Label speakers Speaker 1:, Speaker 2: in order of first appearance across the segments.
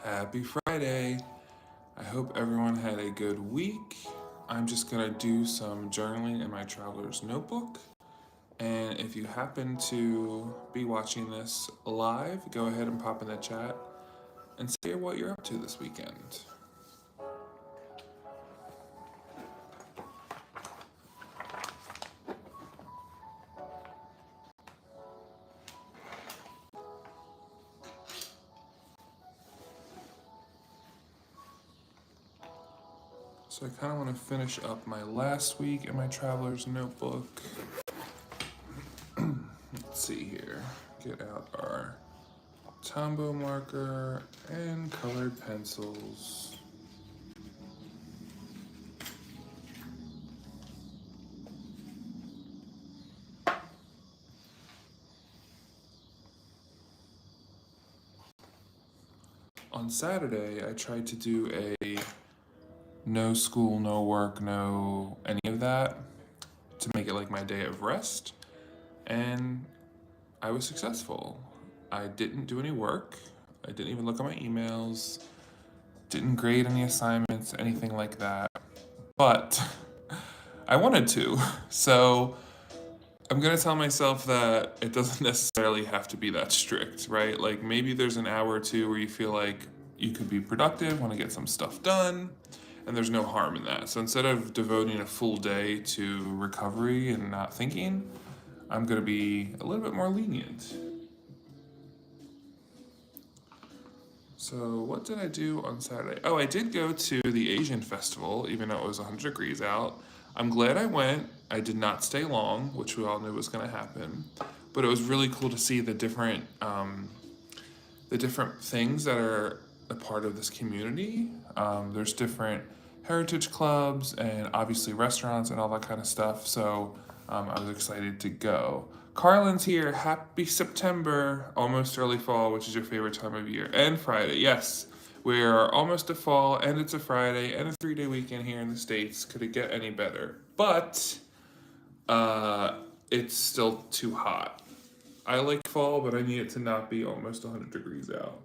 Speaker 1: Happy Friday. I hope everyone had a good week. I'm just going to do some journaling in my traveler's notebook. And if you happen to be watching this live, go ahead and pop in the chat and say what you're up to this weekend. So I kind of want to finish up my last week in my traveler's notebook. Let's see here. Get out our Tombow marker and colored pencils. On Saturday, I tried to do a no school, no work, no any of that to make it like my day of rest. And I was successful. I didn't do any work. I didn't even look at my emails. Didn't grade any assignments, anything like that. But I wanted to. So I'm going to tell myself that it doesn't necessarily have to be that strict, right? Like maybe there's an hour or two where you feel like you could be productive, want to get some stuff done, and there's no harm in that. So instead of devoting a full day to recovery and not thinking, I'm going to be a little bit more lenient. So what did I do on Saturday? Oh, I did go to the Asian festival, even though it was 100 degrees out. I'm glad I went. I did not stay long, which we all knew was going to happen. But it was really cool to see the different things that are a part of this community. There's different heritage clubs and obviously restaurants and all that kind of stuff. So I was excited to go. Carlin's here. Happy September, almost early fall, which is your favorite time of year. And Friday, yes. We are almost to fall, and it's a Friday, and a 3-day weekend here in the States. Could it get any better? But it's still too hot. I like fall, but I need it to not be almost 100 degrees out.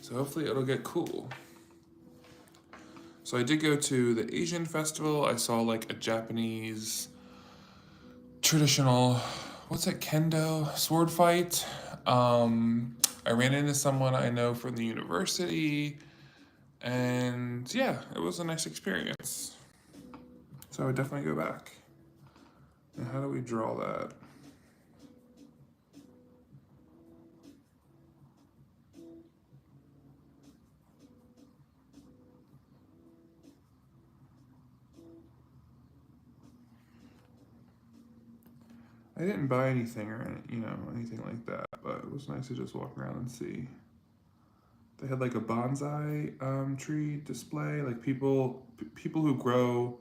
Speaker 1: So hopefully it'll get cool. So I did go to the Asian festival. I saw like a Japanese traditional, what's it, kendo sword fight. I ran into someone I know from the university, and yeah, it was a nice experience. So I would definitely go back. And how do we draw that? I didn't buy anything or anything like that, but it was nice to just walk around and see. They had like a bonsai tree display, like people who grow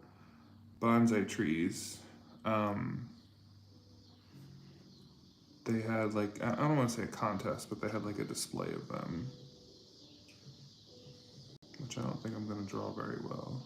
Speaker 1: bonsai trees. Um, they had like I don't want to say a contest, but they had like a display of them, which I don't think I'm gonna draw very well.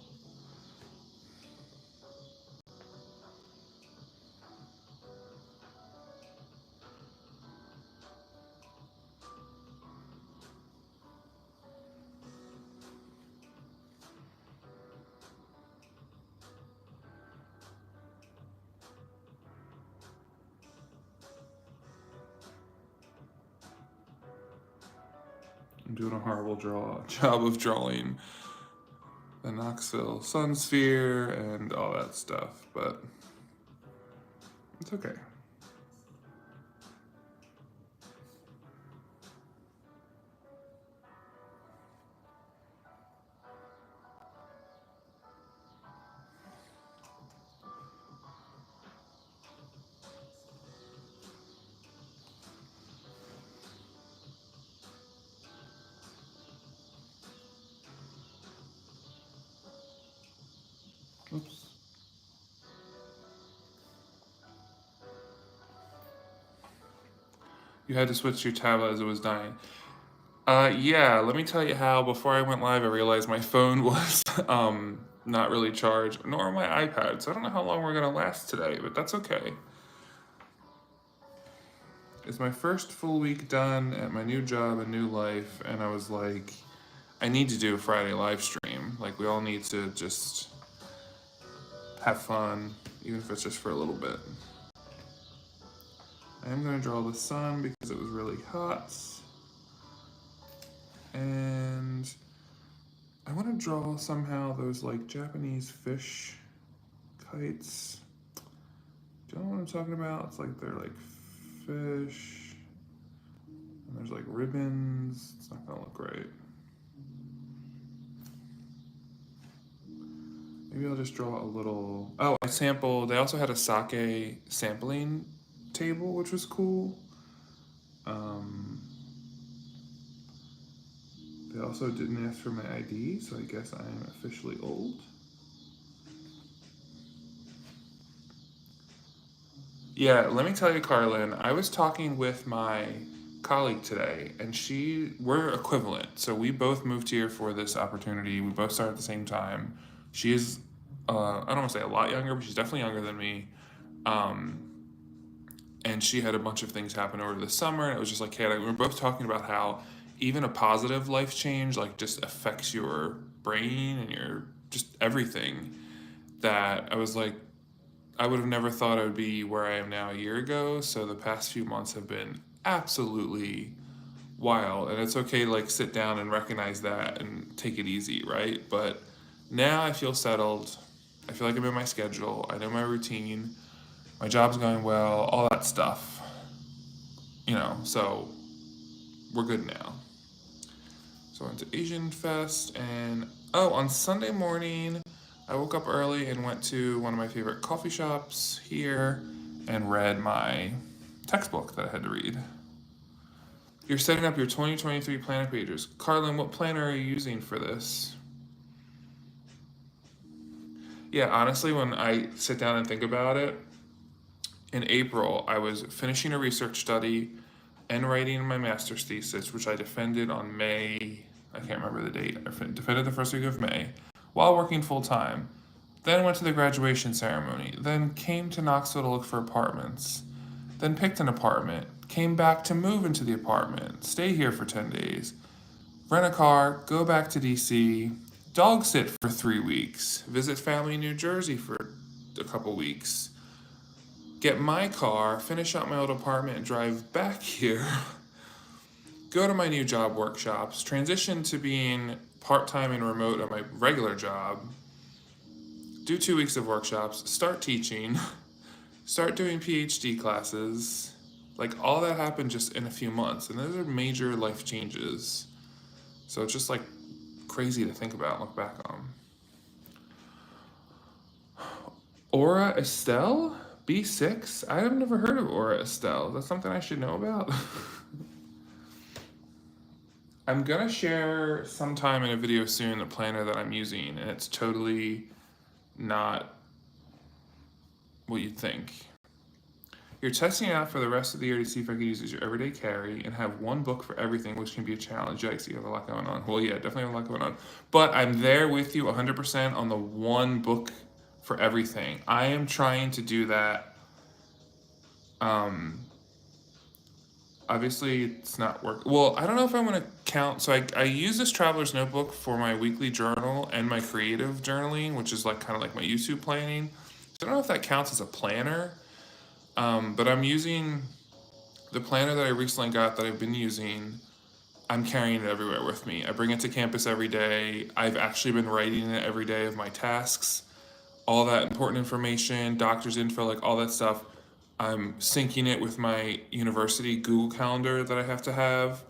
Speaker 1: I'm doing a horrible job of drawing the Knoxville Sun Sphere and all that stuff, but it's okay. Oops. You had to switch your tablet as it was dying. Yeah, let me tell you how. Before I went live, I realized my phone was not really charged, nor my iPad. So I don't know how long we're gonna last today, but that's okay. It's my first full week done at my new job and new life, and I was like, I need to do a Friday live stream. Like, we all need to just have fun, even if it's just for a little bit. I am going to draw the sun because it was really hot. And I want to draw somehow those like Japanese fish kites. Do you know what I'm talking about? It's like they're like fish, and there's like ribbons. It's not gonna look right. Maybe I'll just draw a little. Oh, I sampled. They also had a sake sampling table, which was cool. They also didn't ask for my ID, so I guess I am officially old. Yeah, let me tell you, Carlin, I was talking with my colleague today, and we're equivalent. So we both moved here for this opportunity. We both started at the same time. She is, I don't want to say a lot younger, but she's definitely younger than me. Um, and she had a bunch of things happen over the summer, and it was just like, hey, we were both talking about how even a positive life change, like, just affects your brain and your just everything. That I was like, I would have never thought I would be where I am now a year ago. So the past few months have been absolutely wild. And it's okay to like sit down and recognize that and take it easy, right? But now I feel settled. I feel like I'm in my schedule. I know my routine. My job's going well, all that stuff. So we're good now. So I went to Asian Fest, and on Sunday morning, I woke up early and went to one of my favorite coffee shops here and read my textbook that I had to read. You're setting up your 2023 planner pages. Carlin, what planner are you using for this? Yeah, honestly, when I sit down and think about it, in April, I was finishing a research study and writing my master's thesis, which I defended on May, I can't remember the date. I defended the first week of May while working full time. Then went to the graduation ceremony. Then came to Knoxville to look for apartments. Then picked an apartment. Came back to move into the apartment. Stay here for 10 days. Rent a car. Go back to DC. Dog sit for 3 weeks. Visit family in New Jersey for a couple weeks. Get my car. Finish out my old apartment and drive back here. Go to my new job workshops. Transition to being part-time and remote at my regular job. Do 2 weeks of workshops, start teaching, start doing PhD classes. Like, all that happened just in a few months, and those are major life changes. So it's just like crazy to think about and look back on. Aura Estelle? B6? I've never heard of Aura Estelle. That's something I should know about. I'm gonna share sometime in a video soon a planner that I'm using, and it's totally not what you'd think. You're testing it out for the rest of the year to see if I can use it as your everyday carry and have one book for everything, which can be a challenge. Yikes, you have a lot going on. Well, yeah, definitely have a lot going on. But I'm there with you 100% on the one book for everything. I am trying to do that. Obviously, it's not work. Well, I don't know if I'm going to count. So I use this traveler's notebook for my weekly journal and my creative journaling, which is like kind of like my YouTube planning. So I don't know if that counts as a planner. But I'm using the planner that I recently got that I've been using. I'm carrying it everywhere with me. I bring it to campus every day. I've actually been writing it every day of my tasks, all that important information, doctor's info, like all that stuff. I'm syncing it with my university Google Calendar that I have to have,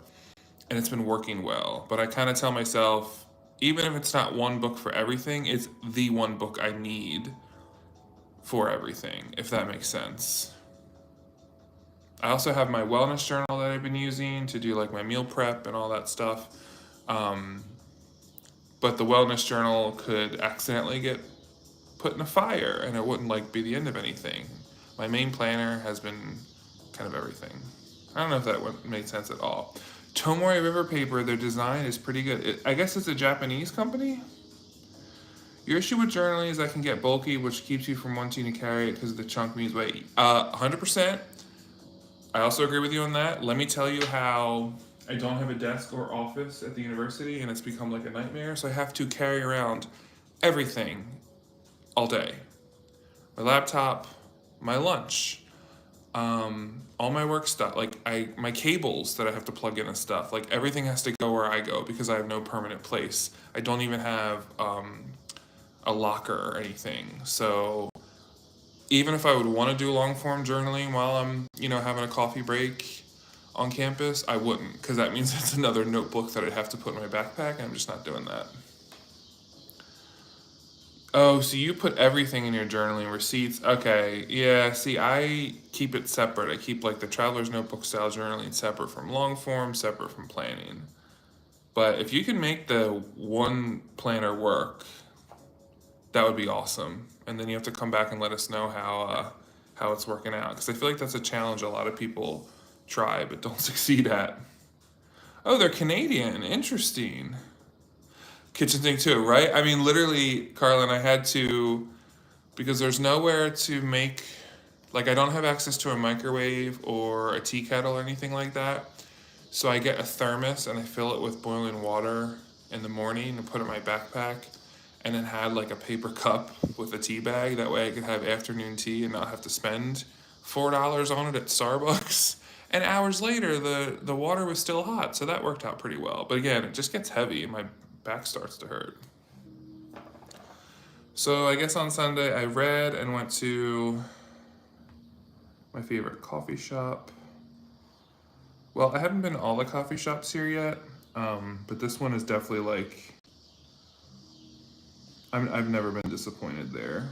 Speaker 1: and it's been working well. But I kind of tell myself, even if it's not one book for everything, it's the one book I need for everything, if that makes sense. I also have my wellness journal that I've been using to do like my meal prep and all that stuff. But the wellness journal could accidentally get put in a fire and it wouldn't like be the end of anything. My main planner has been kind of everything. I don't know if that made sense at all. Tomori River Paper, their design is pretty good. I guess it's a Japanese company. Your issue with journaling is that can get bulky, which keeps you from wanting to carry it because the chunk means weight. 100%. I also agree with you on that. Let me tell you how I don't have a desk or office at the university, and it's become like a nightmare. So I have to carry around everything all day: my laptop, my lunch, all my work stuff, like my cables that I have to plug in and stuff. Like everything has to go where I go because I have no permanent place. I don't even have a locker or anything. So even if I would want to do long form journaling while I'm, having a coffee break on campus, I wouldn't, because that means it's another notebook that I'd have to put in my backpack, and I'm just not doing that. Oh, so you put everything in your journaling receipts? Okay, yeah. See, I keep it separate. I keep like the traveler's notebook style journaling separate from long form, separate from planning. But if you can make the one planner work, that would be awesome. And then you have to come back and let us know how it's working out, because I feel like that's a challenge a lot of people try but don't succeed at. Oh, they're Canadian. Interesting. Kitchen thing too, right? I mean, literally, Carlin, I had to, because there's nowhere to make, like, I don't have access to a microwave or a tea kettle or anything like that. So I get a thermos and I fill it with boiling water in the morning and put it in my backpack, and then had like a paper cup with a tea bag. That way I could have afternoon tea and not have to spend $4 on it at Starbucks. And hours later, the water was still hot, so that worked out pretty well. But again, it just gets heavy and my back starts to hurt. So I guess on Sunday I read and went to my favorite coffee shop. Well, I haven't been to all the coffee shops here yet, but this one is definitely like, I've never been disappointed there.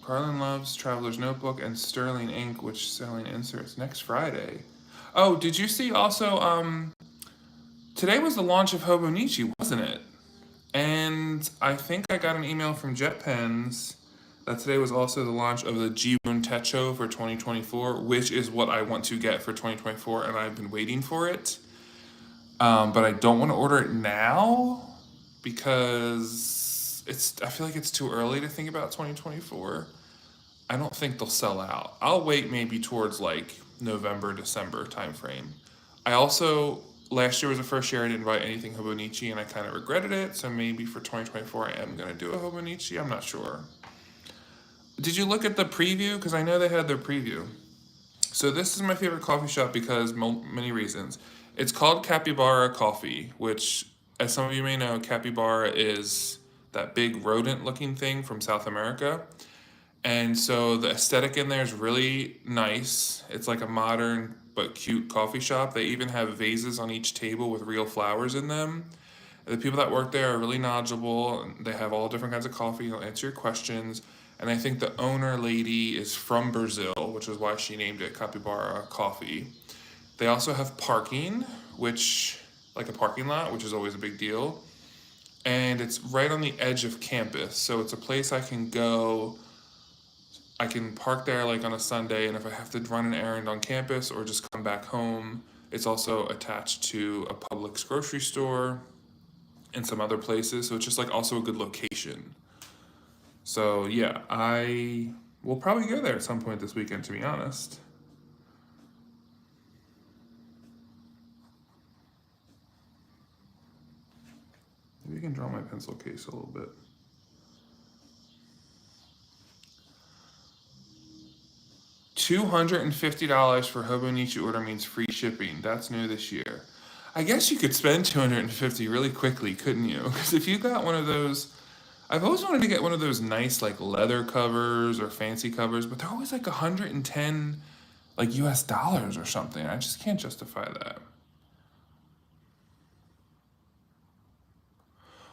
Speaker 1: Carlin loves Traveler's Notebook and Sterling Ink, which selling inserts next Friday. Oh, did you see also? Today was the launch of Hobonichi, wasn't it? And I think I got an email from JetPens that today was also the launch of the Jibun Techo for 2024, which is what I want to get for 2024, and I've been waiting for it. But I don't want to order it now because I feel like it's too early to think about 2024. I don't think they'll sell out. I'll wait maybe towards like November, December timeframe. I also, last year was the first year I didn't buy anything Hobonichi, and I kind of regretted it. So maybe for 2024 I am going to do a Hobonichi. I'm not sure. Did you look at the preview? Because I know they had their preview. So this is my favorite coffee shop because many reasons. It's called Capybara Coffee, which, as some of you may know, capybara is that big rodent-looking thing from South America. And so the aesthetic in there is really nice. It's like a modern but cute coffee shop. They even have vases on each table with real flowers in them. The people that work there are really knowledgeable. They have all different kinds of coffee. They'll answer your questions. And I think the owner lady is from Brazil, which is why she named it Capybara Coffee. They also have parking, like a parking lot, which is always a big deal. And it's right on the edge of campus. So it's a place I can go. I can park there like on a Sunday, and if I have to run an errand on campus or just come back home, it's also attached to a Publix grocery store and some other places. So it's just like also a good location. So yeah, I will probably go there at some point this weekend, to be honest. Maybe I can draw my pencil case a little bit. $250 for Hobonichi order means free shipping. That's new this year. I guess you could spend $250 really quickly, couldn't you? Because if you got one of those, I've always wanted to get one of those nice like leather covers or fancy covers, but they're always like 110 like US dollars or something. I just can't justify that.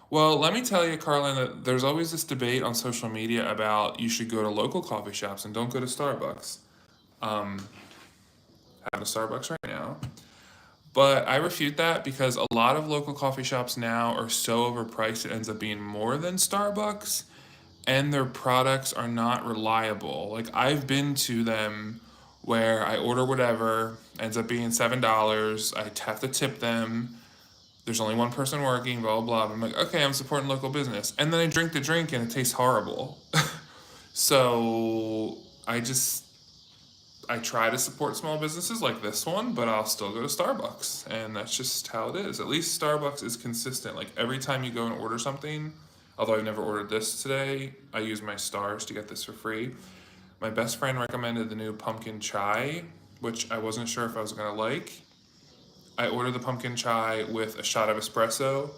Speaker 1: Well, let me tell you, Carlin, that there's always this debate on social media about you should go to local coffee shops and don't go to Starbucks. Um, Having a Starbucks right now. But I refute that because a lot of local coffee shops now are so overpriced it ends up being more than Starbucks, and their products are not reliable. Like I've been to them where I order whatever, ends up being $7. I have to tip them. there's only one person working, blah, blah, blah. I'm like, okay, I'm supporting local business. And then I drink the drink and it tastes horrible. So I try to support small businesses like this one, but I'll still go to Starbucks. And that's just how it is. At least Starbucks is consistent. Like every time you go and order something, although I've never ordered this today, I use my stars to get this for free. My best friend recommended the new pumpkin chai, which I wasn't sure if I was gonna like. I ordered the pumpkin chai with a shot of espresso.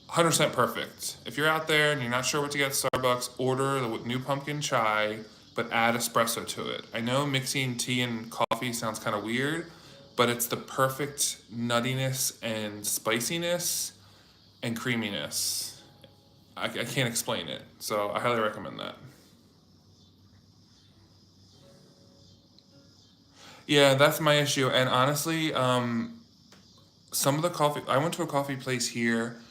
Speaker 1: 100% perfect. If you're out there and you're not sure what to get at Starbucks, order the new pumpkin chai, but add espresso to it. I know mixing tea and coffee sounds kind of weird, but it's the perfect nuttiness and spiciness and creaminess. I can't explain it, so I highly recommend that. Yeah, that's my issue. And honestly, some of the coffee, I went to a coffee place here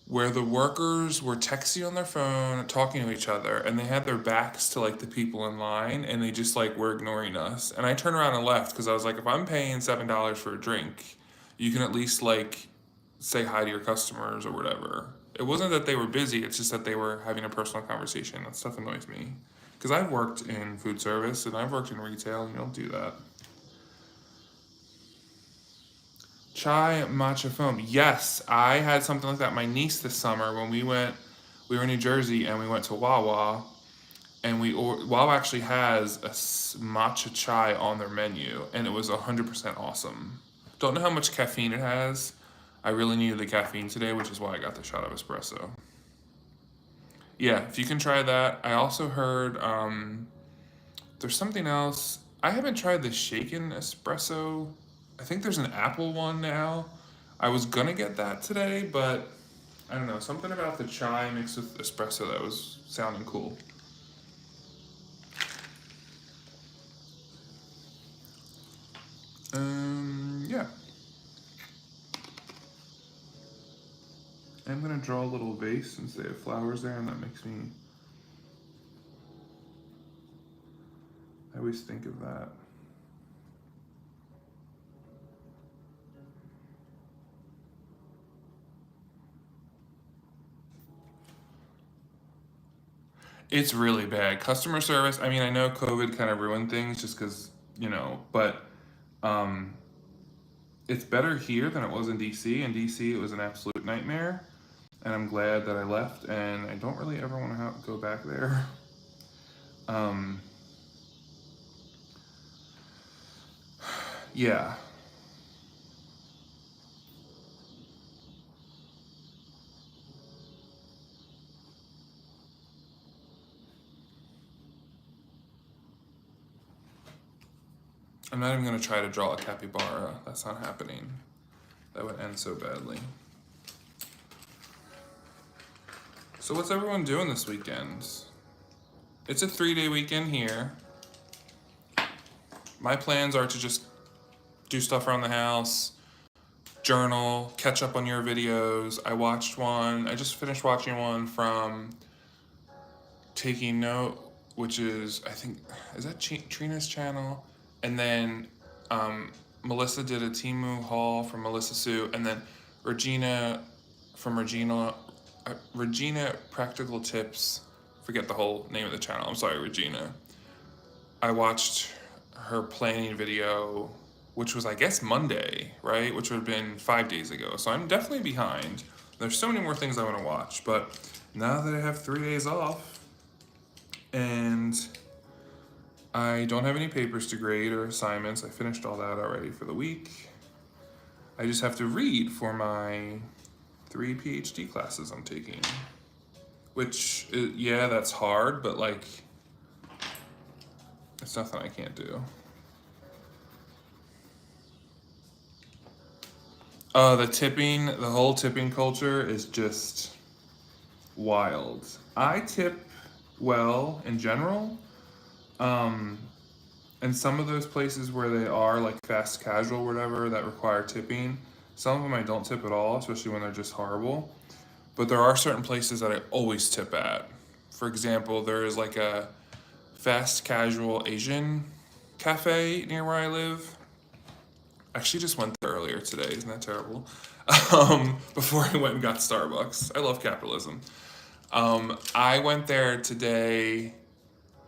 Speaker 1: where the workers were texting on their phone, talking to each other, and they had their backs to like the people in line, and they just like were ignoring us. And I turned around and left because I was like, if I'm paying $7 for a drink, you can at least like say hi to your customers or whatever. It wasn't that they were busy; it's just that they were having a personal conversation. That stuff annoys me because I've worked in food service and I've worked in retail, and you don't do that. Chai matcha foam. Yes, I had something like that. My niece this summer when we were in New Jersey and we went to Wawa, and Wawa actually has a matcha chai on their menu, and it was 100% awesome. Don't know how much caffeine it has. I really needed the caffeine today, which is why I got the shot of espresso. Yeah, if you can try that. I also heard there's something else. I haven't tried the shaken espresso. I think there's an apple one now. I was gonna get that today, but I don't know. Something about the chai mixed with espresso that was sounding cool. Yeah. I'm gonna draw a little vase since they have flowers there, and that makes me. I always think of that. It's really bad. Customer service, I mean, I know COVID kind of ruined things just because, but um, it's better here than it was in DC. In DC, it was an absolute nightmare. And I'm glad that I left, and I don't really ever want to go back there. Um, yeah. I'm not even going to try to draw a capybara. That's not happening. That would end so badly. So, what's everyone doing this weekend? It's a 3-day weekend here. My plans are to just do stuff around the house, journal, catch up on your videos. I just finished watching one from Taking Note, which is, I think, is that Trina's channel? And then Melissa did a Timu haul from Melissa Sue, and then Regina from Regina Practical Tips. Forget the whole name of the channel. I'm sorry, Regina. I watched her planning video, which was I guess Monday, right? Which would have been 5 days ago. So I'm definitely behind. There's so many more things I want to watch, but now that I have 3 days off and I don't have any papers to grade or assignments, I finished all that already for the week. I just have to read for my 3 PhD classes I'm taking. Which, yeah, that's hard, but like, it's nothing I can't do. The whole tipping culture is just wild. I tip well in general. Um, and some of those places where they are like fast casual, whatever, that require tipping, some of them I don't tip at all, especially when they're just horrible. But there are certain places that I always tip at. For example, there is like a fast casual Asian cafe near where I live. Actually, just went there earlier today. Isn't that terrible? Before I went and got Starbucks. I love capitalism. I went there today,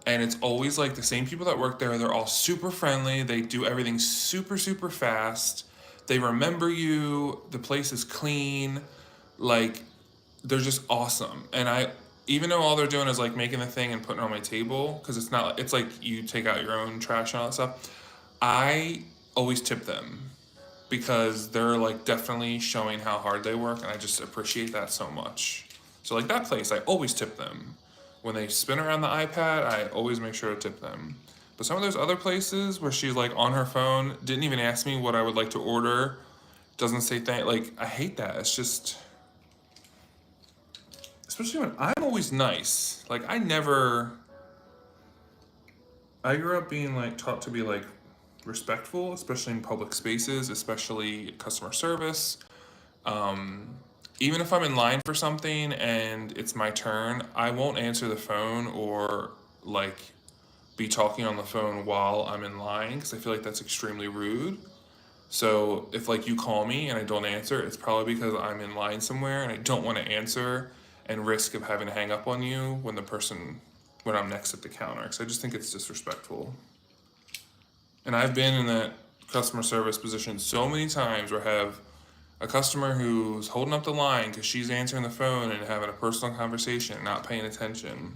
Speaker 1: and it's always like the same people that work there. They're all super friendly. They do everything super, super fast. They remember you. The place is clean. Like, they're just awesome. And even though all they're doing is like making the thing and putting it on my table, because it's like you take out your own trash and all that stuff, I always tip them because they're like definitely showing how hard they work, and I just appreciate that so much. So like that place, I always tip them. When they spin around the iPad, I always make sure to tip them. But some of those other places where she's like on her phone, didn't even ask me what I would like to order, doesn't say thank, like I hate that. It's just, especially when I'm always nice. Like I grew up being like taught to be like respectful, especially in public spaces, especially customer service. Um, Even if I'm in line for something and it's my turn, I won't answer the phone or like be talking on the phone while I'm in line because I feel like that's extremely rude. So if like you call me and I don't answer, it's probably because I'm in line somewhere and I don't want to answer and risk of having to hang up on you when I'm next at the counter because I just think it's disrespectful. And I've been in that customer service position so many times where I have a customer who's holding up the line because she's answering the phone and having a personal conversation and not paying attention.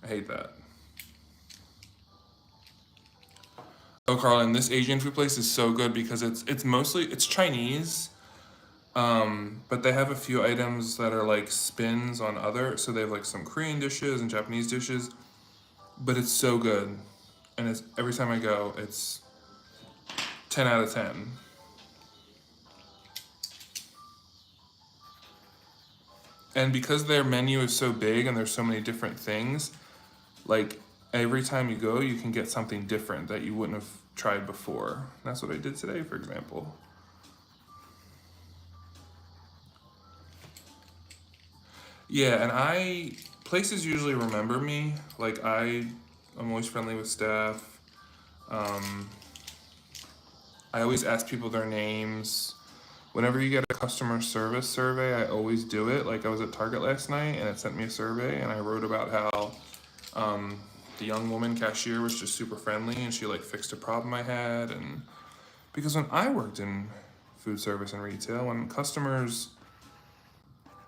Speaker 1: I hate that. Oh, Carlin, this Asian food place is so good because it's Chinese, but they have a few items that are like spins on other. So they have like some Korean dishes and Japanese dishes, but it's so good, and it's every time I go, it's 10 out of 10. And because their menu is so big and there's so many different things, like every time you go, you can get something different that you wouldn't have tried before. That's what I did today, for example. Yeah, and places usually remember me. Like I'm always friendly with staff. Um, I always ask people their names. Whenever you get a customer service survey, I always do it. Like I was at Target last night and it sent me a survey and I wrote about how um, the young woman cashier was just super friendly and she like fixed a problem I had. And because when I worked in food service and retail, when customers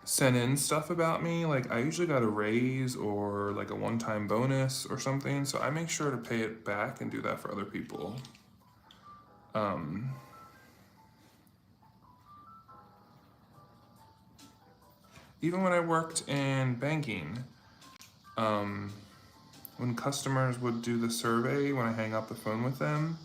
Speaker 1: sent in stuff about me, like I usually got a raise or like a one-time bonus or something. So I make sure to pay it back and do that for other people. Um, Even when I worked in banking, um, when customers would do the survey when I hang up the phone with them,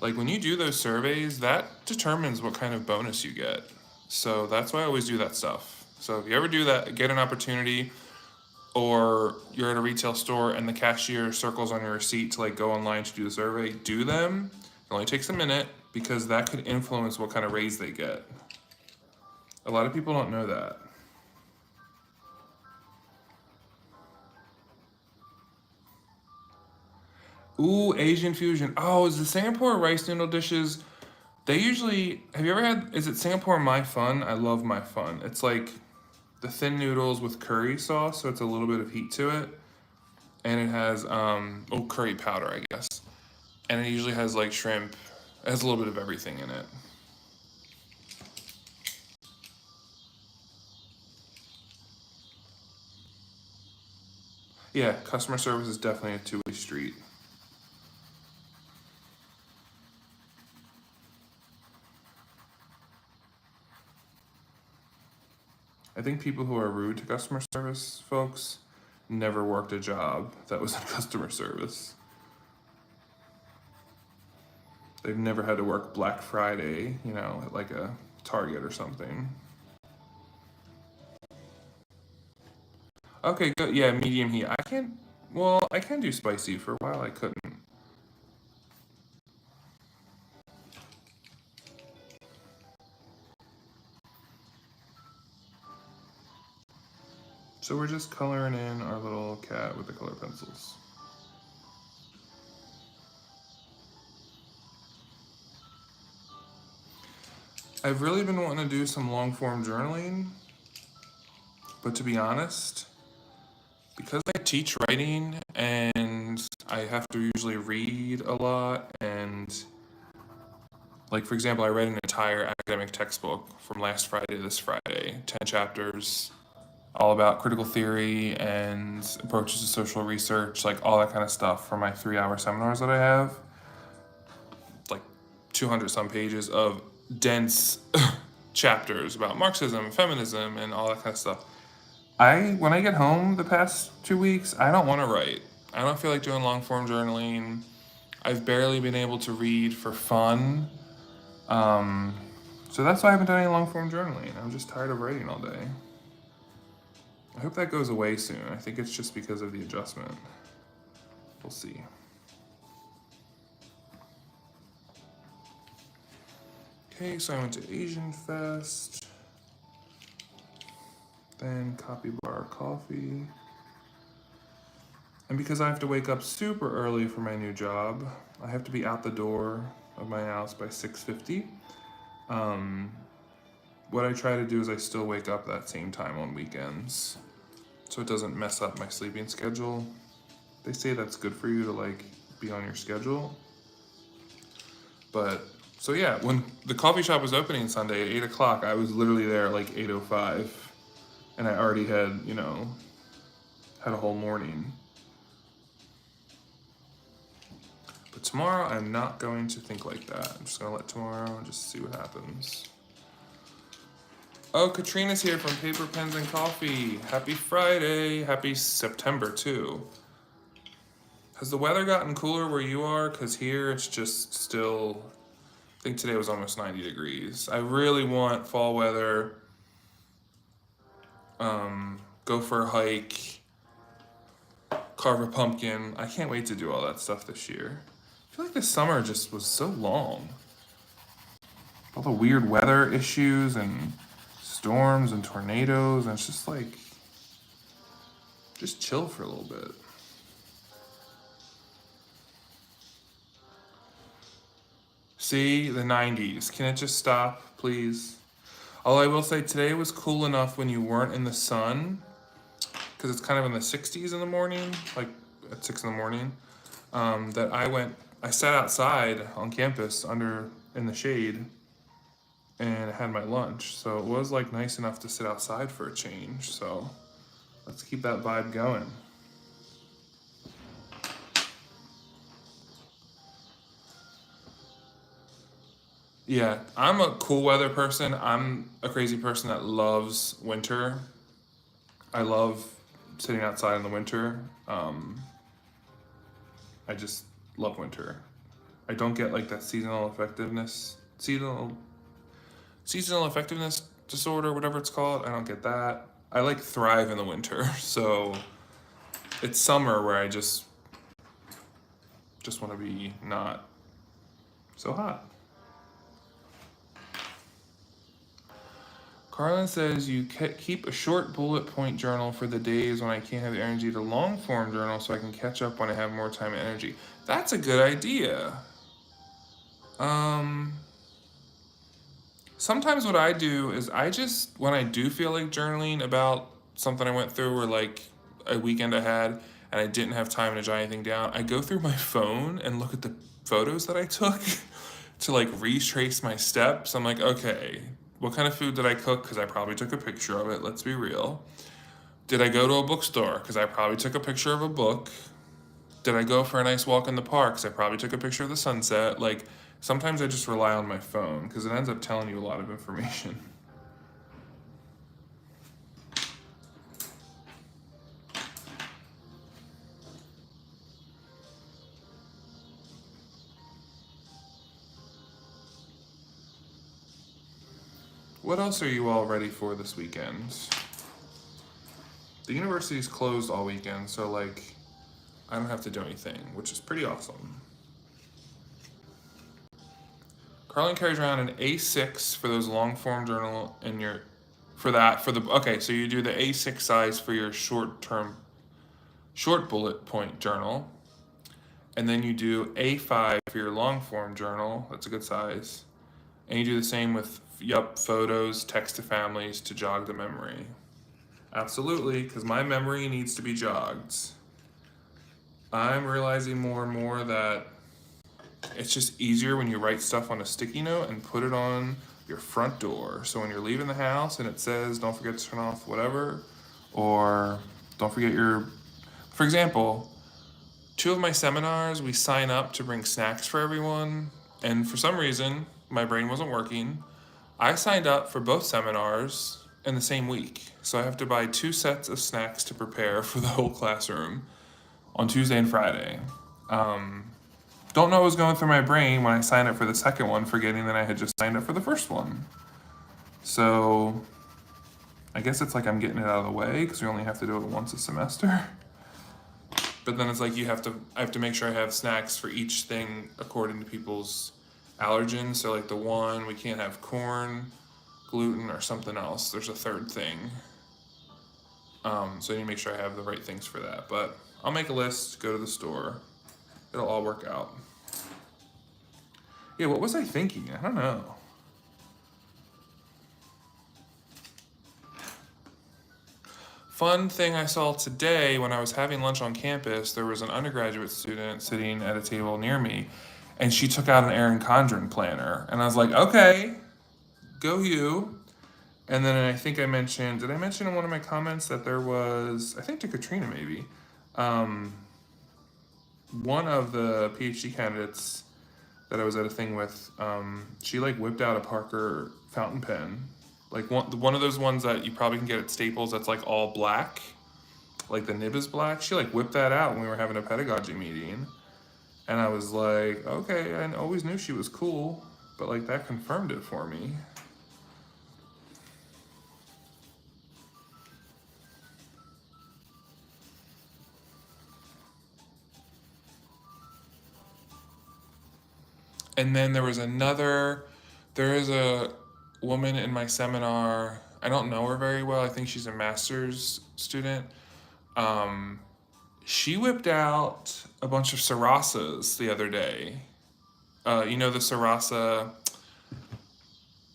Speaker 1: like when you do those surveys, that determines what kind of bonus you get. So that's why I always do that stuff. So if you ever do that, get an opportunity, or you're at a retail store and the cashier circles on your receipt to like go online to do the survey, do them. It only takes a minute because that could influence what kind of raise they get. A lot of people don't know that. Ooh, Asian fusion. Oh, is the Singapore rice noodle dishes? They usually. Have you ever had? Is it Singapore My Fun? I love My Fun. It's like the thin noodles with curry sauce, so it's a little bit of heat to it, and it has curry powder, I guess, and it usually has like shrimp. It has a little bit of everything in it. Yeah, customer service is definitely a two-way street. I think people who are rude to customer service folks never worked a job that was in customer service. They've never had to work Black Friday, at like a Target or something. Okay, good. Yeah, medium heat. I can do spicy. For a while, I couldn't. So we're just coloring in our little cat with the color pencils. I've really been wanting to do some long form journaling, but to be honest, because I teach writing and I have to usually read a lot, and like for example, I read an entire academic textbook from last Friday to this Friday, 10 chapters, all about critical theory and approaches to social research, like all that kind of stuff for my 3 hour seminars that I have. Like 200 some pages of dense chapters about Marxism, feminism, and all that kind of stuff. When I get home the past 2 weeks, I don't want to write. I don't feel like doing long form journaling. I've barely been able to read for fun. Um, so that's why I haven't done any long form journaling. I'm just tired of writing all day. I hope that goes away soon. I think it's just because of the adjustment. We'll see. Okay, so I went to Asian Fest, then Copy Bar Coffee. And because I have to wake up super early for my new job, I have to be out the door of my house by 6:50. Um, what I try to do is I still wake up that same time on weekends, so it doesn't mess up my sleeping schedule. They say that's good for you to like be on your schedule. But so yeah, when the coffee shop was opening Sunday at 8 o'clock, I was literally there at like 8:05, and I already had had a whole morning. But tomorrow, I'm not going to think like that. I'm just gonna let tomorrow and just see what happens. Oh, Katrina's here from Paper, Pens, and Coffee. Happy Friday. Happy September, too. Has the weather gotten cooler where you are? Because here it's just still, I think today was almost 90 degrees. I really want fall weather. Go for a hike. Carve a pumpkin. I can't wait to do all that stuff this year. I feel like this summer just was so long. All the weird weather issues and storms and tornadoes, and it's just like, just chill for a little bit. See, the 90s. Can it just stop, please? Although I will say today was cool enough when you weren't in the sun, because it's kind of in the 60s in the morning, like at 6 in the morning, that I sat outside on campus in the shade and had my lunch. So it was like nice enough to sit outside for a change. So let's keep that vibe going. Yeah, I'm a cool weather person. I'm a crazy person that loves winter. I love sitting outside in the winter. I just love winter. I don't get like that seasonal effectiveness disorder, whatever it's called. I don't get that. I like thrive in the winter. So it's summer where I just want to be not so hot. Carlin says you keep a short bullet point journal for the days when I can't have the energy to long form journal so I can catch up when I have more time and energy. That's a good idea. Sometimes what I do is when I do feel like journaling about something I went through or like a weekend I had and I didn't have time to jot anything down, I go through my phone and look at the photos that I took to like retrace my steps. I'm like, okay, what kind of food did I cook? Because I probably took a picture of it, let's be real. Did I go to a bookstore? Because I probably took a picture of a book. Did I go for a nice walk in the park? Because I probably took a picture of the sunset. Like, sometimes I just rely on my phone because it ends up telling you a lot of information. What else are you all ready for this weekend? The university's closed all weekend, so like, I don't have to do anything, which is pretty awesome. Carlin carries around an A6 for those long form journal in your, okay, so you do the A6 size for your short bullet point journal, and then you do A5 for your long form journal. That's a good size, and you do the same with Yup, photos, text to families to jog the memory. Absolutely, because my memory needs to be jogged. I'm realizing more and more that it's just easier when you write stuff on a sticky note and put it on your front door. So when you're leaving the house and it says, don't forget to turn off whatever, or don't forget for example, two of my seminars, we sign up to bring snacks for everyone. And for some reason, my brain wasn't working. I signed up for both seminars in the same week. So I have to buy 2 sets of snacks to prepare for the whole classroom on Tuesday and Friday. Don't know what was going through my brain when I signed up for the second one, forgetting that I had just signed up for the first one. So I guess it's like I'm getting it out of the way because we only have to do it once a semester. But then it's like I have to make sure I have snacks for each thing according to people's allergens. So like the one, we can't have corn, gluten, or something else. There's a third thing. So I need to make sure I have the right things for that. But I'll make a list, go to the store. It'll all work out. Yeah, what was I thinking? I don't know. Fun thing I saw today when I was having lunch on campus, there was an undergraduate student sitting at a table near me, and she took out an Erin Condren planner. And I was like, okay, go you. And then I think did I mention in one of my comments that there was, I think to Katrina maybe, one of the PhD candidates that I was at a thing with, she like whipped out a Parker fountain pen, like one of those ones that you probably can get at Staples that's like all black, like the nib is black. She like whipped that out when we were having a pedagogy meeting, and I was like, okay, I always knew she was cool, but like that confirmed it for me. And then there is a woman in my seminar. I don't know her very well. I think she's a master's student. Um, she whipped out a bunch of Sarasas the other day. You know the Sarasa.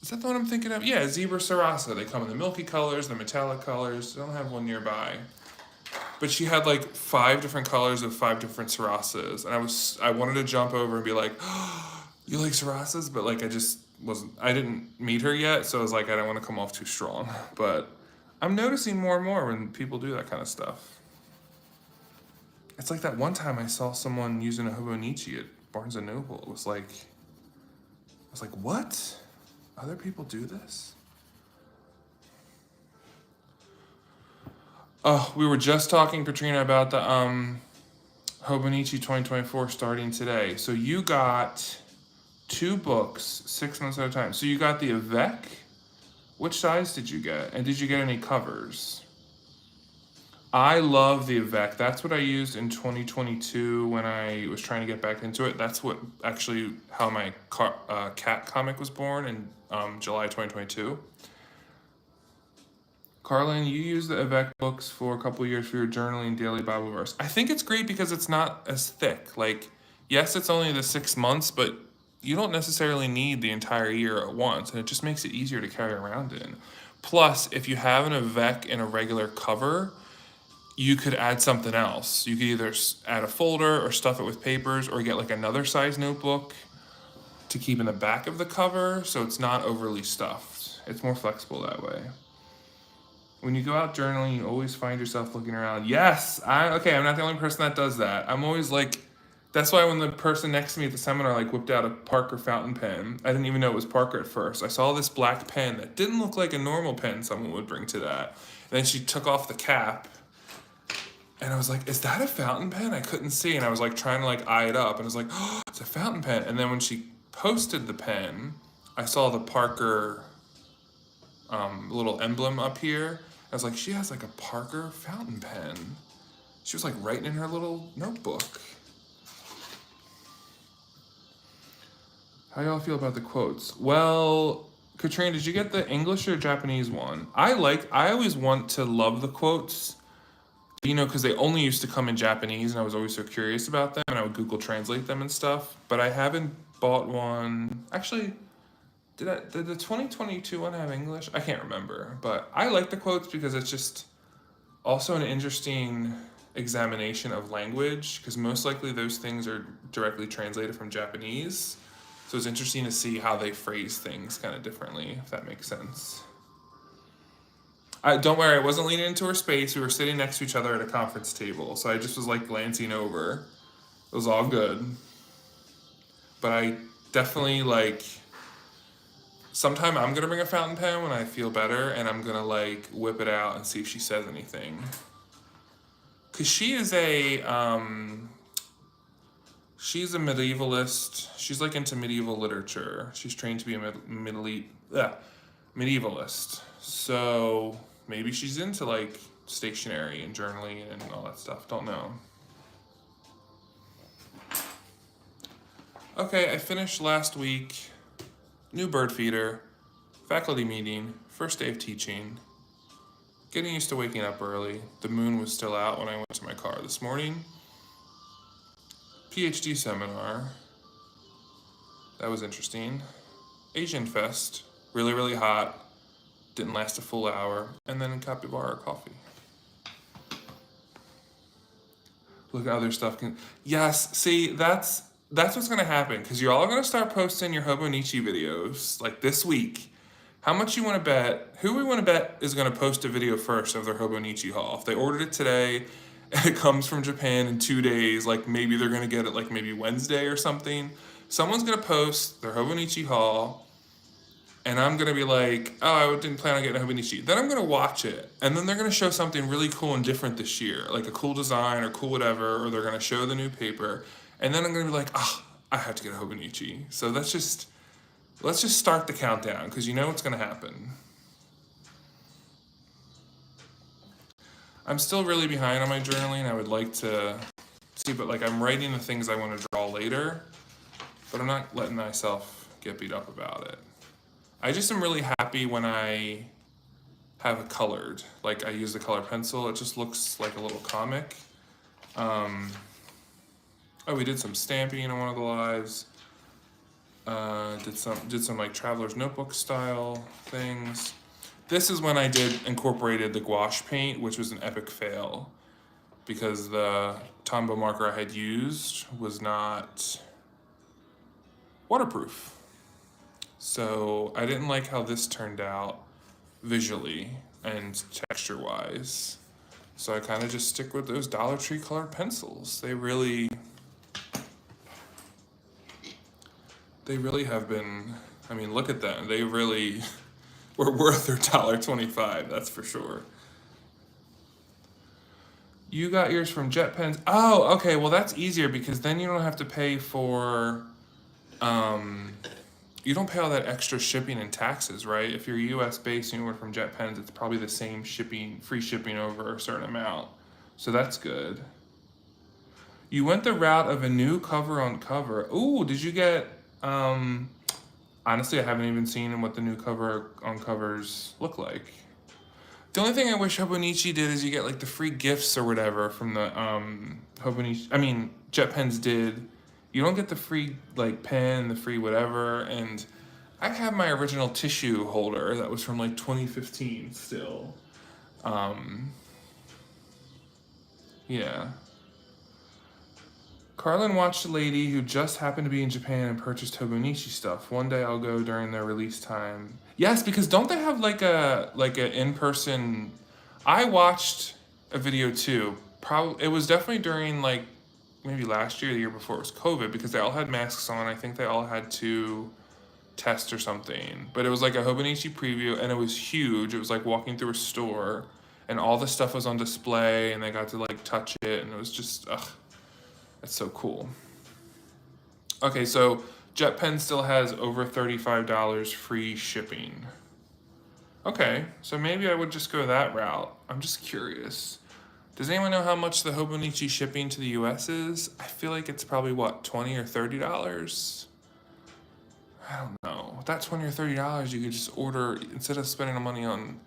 Speaker 1: Is that the one I'm thinking of? Yeah, zebra Sarasa. They come in the milky colors, the metallic colors. I don't have one nearby. But she had like 5 different colors of 5 different Sarasas. And I wanted to jump over and be like, oh, you like Sarasas? But like I didn't meet her yet, so I was like, I don't want to come off too strong. But I'm noticing more and more when people do that kind of stuff. It's like that one time I saw someone using a Hobonichi at Barnes and Noble. I was like, what? Other people do this? Oh, we were just talking, Katrina, about the Hobonichi 2024 starting today. So you got 2 books, 6 months at a time. So you got the Avec. Which size did you get? And did you get any covers? I love the Avec. That's what I used in 2022 when I was trying to get back into it. That's how my cat comic was born in July 2022. Carlin, you used the Avec books for a couple years for your journaling daily Bible verse. I think it's great because it's not as thick. Like, yes, it's only the 6 months, but you don't necessarily need the entire year at once, and it just makes it easier to carry around in. Plus, if you have an Avec in a regular cover, you could add something else. You could either add a folder or stuff it with papers, or get like another size notebook to keep in the back of the cover so it's not overly stuffed. It's more flexible that way. When you go out journaling, you always find yourself looking around. Yes, I'm not the only person that does that. I'm always like, that's why when the person next to me at the seminar like whipped out a Parker fountain pen, I didn't even know it was Parker at first. I saw this black pen that didn't look like a normal pen someone would bring to that. And then she took off the cap, and I was like, is that a fountain pen? I couldn't see, and I was like trying to like eye it up, and I was like, oh, it's a fountain pen. And then when she posted the pen, I saw the Parker little emblem up here. I was like, she has like a Parker fountain pen. She was like writing in her little notebook. How y'all feel about the quotes? Well, Katrina, did you get the English or Japanese one? I always want to love the quotes, because they only used to come in Japanese, and I was always so curious about them, and I would Google translate them and stuff. But I haven't bought one. Actually, Did the 2022 one have English? I can't remember, but I like the quotes because it's just also an interesting examination of language because most likely those things are directly translated from Japanese. So it's interesting to see how they phrase things kind of differently, if that makes sense. Don't worry, I wasn't leaning into her space. We were sitting next to each other at a conference table, so I just was like glancing over. It was all good. But I definitely like. Sometime I'm gonna bring a fountain pen when I feel better, and I'm gonna like whip it out and see if she says anything. Cause she's a medievalist. She's like into medieval literature. She's trained to be a medievalist. So maybe she's into like stationery and journaling and all that stuff. Don't know. Okay, I finished last week. New bird feeder, faculty meeting, first day of teaching. Getting used to waking up early. The moon was still out when I went to my car this morning. PhD seminar. That was interesting. Asian Fest. Really, really hot. Didn't last a full hour. And then capybara coffee. Look at other stuff. Yes, see, that's what's gonna happen because you're all gonna start posting your Hobonichi videos like this week. How much you want to bet? Who we want to bet is gonna post a video first of their Hobonichi haul? If they ordered it today, and it comes from Japan in 2 days, like maybe they're gonna get it like maybe Wednesday or something. Someone's gonna post their Hobonichi haul, and I'm gonna be like, oh, I didn't plan on getting a Hobonichi. Then I'm gonna watch it, and then they're gonna show something really cool and different this year, like a cool design or cool whatever, or they're gonna show the new paper, and then I'm gonna be like, oh, I have to get a Hobonichi. So let's just start the countdown because you know what's gonna happen. I'm still really behind on my journaling. I would like to see, but like I'm writing the things I want to draw later, but I'm not letting myself get beat up about it. I just am really happy when I have it colored. Like I use the color pencil. It just looks like a little comic. Oh, we did some stamping in one of the lives. Did some like traveler's notebook style things. This is when I incorporated the gouache paint, which was an epic fail because the Tombow marker I had used was not waterproof. So I didn't like how this turned out visually and texture wise. So I kind of just stick with those Dollar Tree colored pencils. They really have been, I mean, look at them. They really were worth their $1.25, that's for sure. You got yours from JetPens. Oh, okay, well that's easier because then you don't have to pay for, you don't pay all that extra shipping and taxes, right? If you're US based and you order from JetPens, it's probably the same shipping, free shipping over a certain amount. So that's good. You went the route of a new cover on cover. Ooh, did you get, honestly, I haven't even seen what the new cover on covers look like. The only thing I wish Hobonichi did is you get like the free gifts or whatever from the JetPens did. You don't get the free like pen, the free whatever, and I have my original tissue holder that was from like 2015 still. Yeah. Carlin watched a lady who just happened to be in Japan and purchased Hobonichi stuff. One day I'll go during their release time. Yes, because don't they have like a in-person? I watched a video too. Probably it was definitely during like maybe last year, the year before it was COVID, because they all had masks on. I think they all had to test or something. But it was like a Hobonichi preview, and it was huge. It was like walking through a store, and all the stuff was on display, and they got to like touch it, and it was just that's so cool. Okay, so JetPen still has over $35 free shipping. Okay, so maybe I would just go that route. I'm just curious. Does anyone know how much the Hobonichi shipping to the US is? I feel like it's probably what, $20 or $30? I don't know. With that $20 or $30, you could just order, instead of spending the money on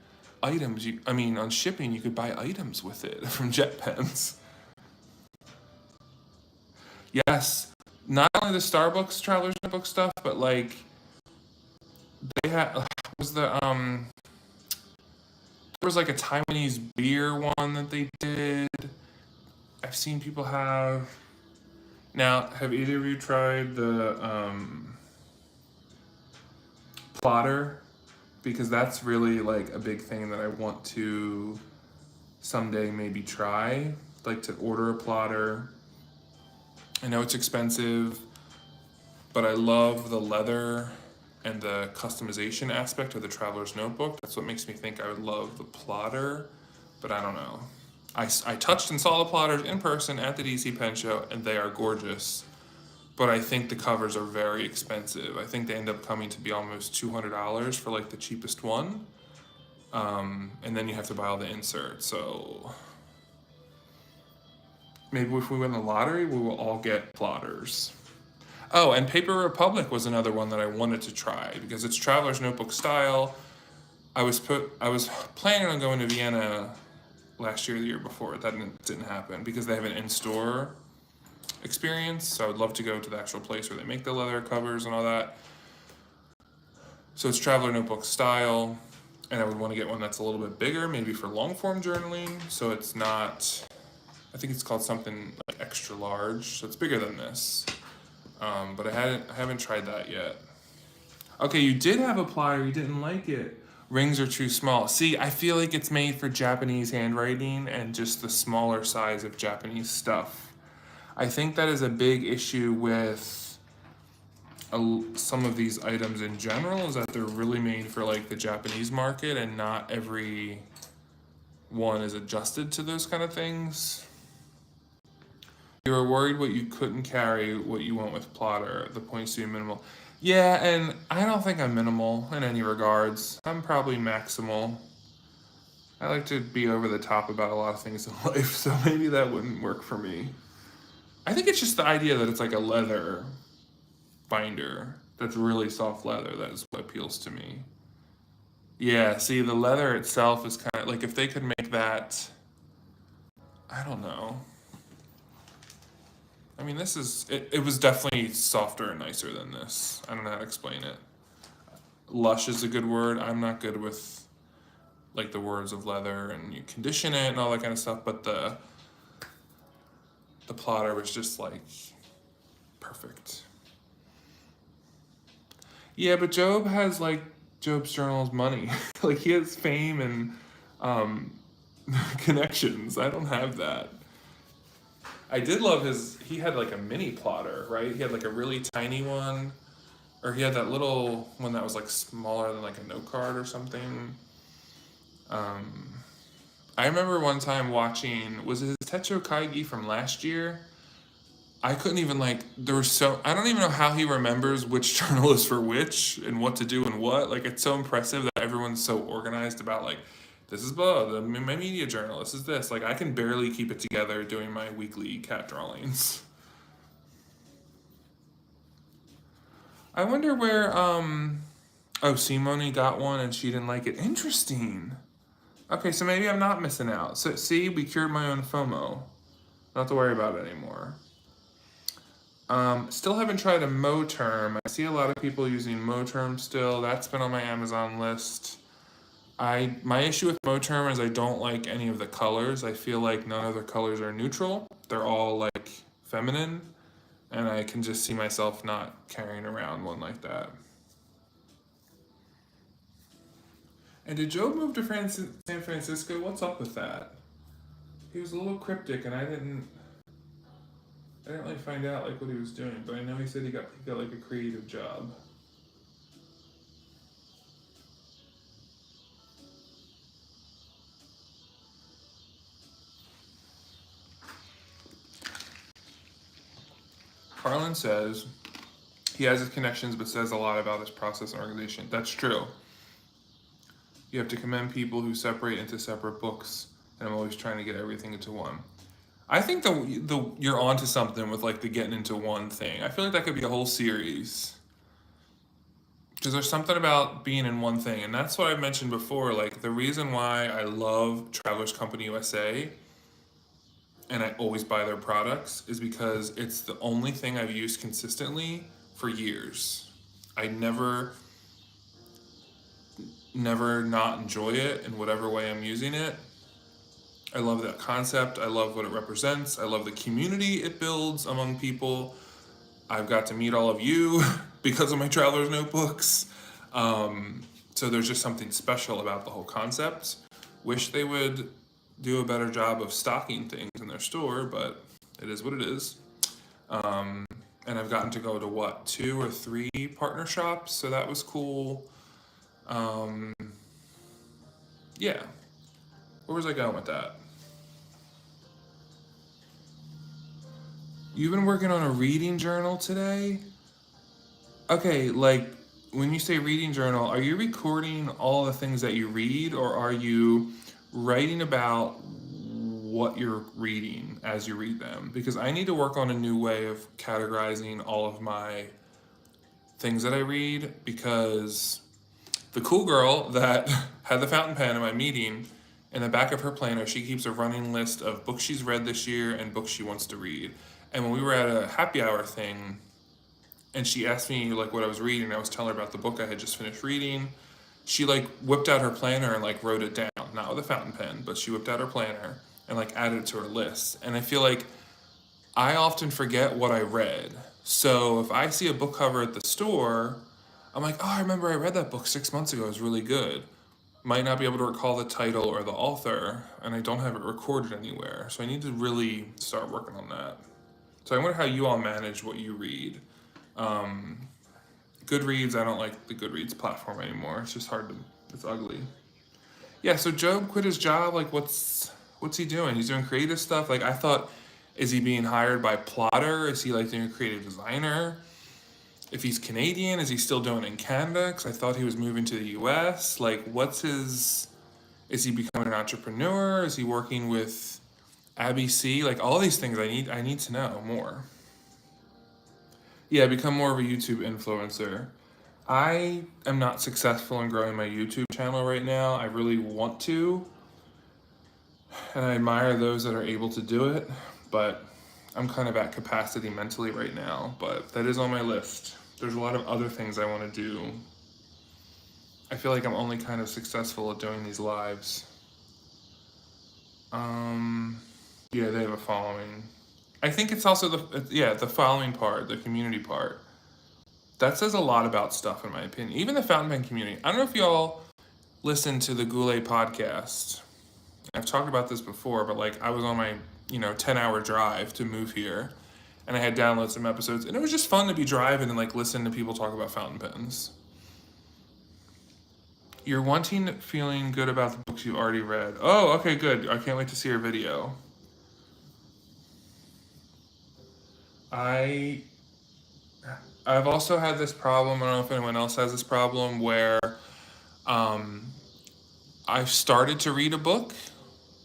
Speaker 1: items, on shipping, you could buy items with it from JetPens. Yes, not only the Starbucks Traveler's Notebook stuff, but like they had was there was like a Taiwanese beer one that they did. I've seen people have. Now, have either of you tried the plotter? Because that's really like a big thing that I want to someday maybe try. Like to order a plotter. I know it's expensive, but I love the leather and the customization aspect of the Traveler's Notebook. That's what makes me think I would love the plotter, but I don't know. I touched and saw the plotters in person at the DC Pen Show, and they are gorgeous. But I think the covers are very expensive. I think they end up coming to be almost $200 for like the cheapest one. And then you have to buy all the inserts. So maybe if we win the lottery, we will all get plotters. Oh, and Paper Republic was another one that I wanted to try because it's Traveler's Notebook style. I was planning on going to Vienna last year, or the year before. That didn't happen because they have an in-store experience. So I would love to go to the actual place where they make the leather covers and all that. So it's Traveler Notebook style, and I would want to get one that's a little bit bigger, maybe for long form journaling. So it's not. I think it's called something like extra large. So it's bigger than this. But I haven't tried that yet. Okay, you did have a plotter, you didn't like it. Rings are too small. See, I feel like it's made for Japanese handwriting and just the smaller size of Japanese stuff. I think that is a big issue with some of these items in general, is that they're really made for like the Japanese market and not every one is adjusted to those kind of things. You were worried what you couldn't carry, what you want with plotter, the points to be minimal. Yeah, and I don't think I'm minimal in any regards. I'm probably maximal. I like to be over the top about a lot of things in life, so maybe that wouldn't work for me. I think it's just the idea that it's like a leather binder that's really soft leather that is what appeals to me. Yeah, see, the leather itself is kind of like if they could make that, I don't know. I mean, it was definitely softer and nicer than this. I don't know how to explain it. Lush is a good word. I'm not good with like the words of leather and you condition it and all that kind of stuff, but the plotter was just like perfect. Yeah, but Job has like Job's journal's money. Like he has fame and connections. I don't have that. I did love he had like a mini plotter, right? He had like a really tiny one, or he had that little one that was like smaller than like a note card or something. I remember one time watching, was it Techo Kaigi from last year? I couldn't even like, I don't even know how he remembers which journal is for which and what to do and what. Like, it's so impressive that everyone's so organized about like, this is my media journal, this is this. Like, I can barely keep it together doing my weekly cat drawings. I wonder where, Simone got one and she didn't like it. Interesting. Okay, so maybe I'm not missing out. So, see, we cured my own FOMO. Not have to worry about it anymore. Still haven't tried a Moterm. I see a lot of people using Moterm still. That's been on my Amazon list. My issue with Moterm is I don't like any of the colors. I feel like none of the colors are neutral. They're all like feminine, and I can just see myself not carrying around one like that. And did Joe move to San Francisco? What's up with that? He was a little cryptic, and I didn't really find out like what he was doing, but I know he said he got like a creative job. Carlin says he has his connections, but says a lot about his process and organization. That's true. You have to commend people who separate into separate books, and I'm always trying to get everything into one. I think you're onto something with like the getting into one thing. I feel like that could be a whole series. Because there's something about being in one thing, and that's what I've mentioned before. Like the reason why I love Travelers Company USA and I always buy their products is because it's the only thing I've used consistently for years. I never never not enjoy it in whatever way I'm using it. I love that concept. I love what it represents. I love the community it builds among people. I've got to meet all of you because of my traveler's notebooks. So there's just something special about the whole concept. Wish they would do a better job of stocking things in their store, but it is what it is. And I've gotten to go to what, 2 or 3 partner shops, so that was cool. Um, yeah, where was I going with that? You've been working on a reading journal today? Okay, like when you say reading journal, are you recording all the things that you read, or are you writing about what you're reading as you read them? Because I need to work on a new way of categorizing all of my things that I read, because the cool girl that had the fountain pen in my meeting, in the back of her planner, she keeps a running list of books she's read this year and books she wants to read. And when we were at a happy hour thing, and she asked me like what I was reading, I was telling her about the book I had just finished reading. She like whipped out her planner and like wrote it down, not with a fountain pen, but she whipped out her planner and like added it to her list. And I feel like I often forget what I read. So if I see a book cover at the store, I'm like, oh, I remember I read that book 6 months ago. It was really good. Might not be able to recall the title or the author, and I don't have it recorded anywhere. So I need to really start working on that. So I wonder how you all manage what you read. Goodreads, I don't like the Goodreads platform anymore. It's just hard to, it's ugly. Yeah, so Job quit his job. Like, what's he doing? He's doing creative stuff. Like, I thought, is he being hired by Plotter? Is he like doing a creative designer? If he's Canadian, is he still doing it in Canada? Because I thought he was moving to the US. Like, what's his? Is he becoming an entrepreneur? Is he working with Abby C? Like, all these things I need to know more. Yeah, become more of a YouTube influencer. I am not successful in growing my YouTube channel right now. I really want to, and I admire those that are able to do it, but I'm kind of at capacity mentally right now, but that is on my list. There's a lot of other things I want to do. I feel like I'm only kind of successful at doing these lives. Yeah, they have a following. I think it's also the following part, the community part. That says a lot about stuff in my opinion. Even the fountain pen community. I don't know if y'all listen to the Goulet podcast. I've talked about this before, but like I was on my 10-hour drive to move here, and I had downloaded some episodes, and it was just fun to be driving and like listen to people talk about fountain pens. You're feeling good about the books you've already read. Oh, okay, good. I can't wait to see your video. I I've also had this problem. I don't know if anyone else has this problem where um, I've started to read a book.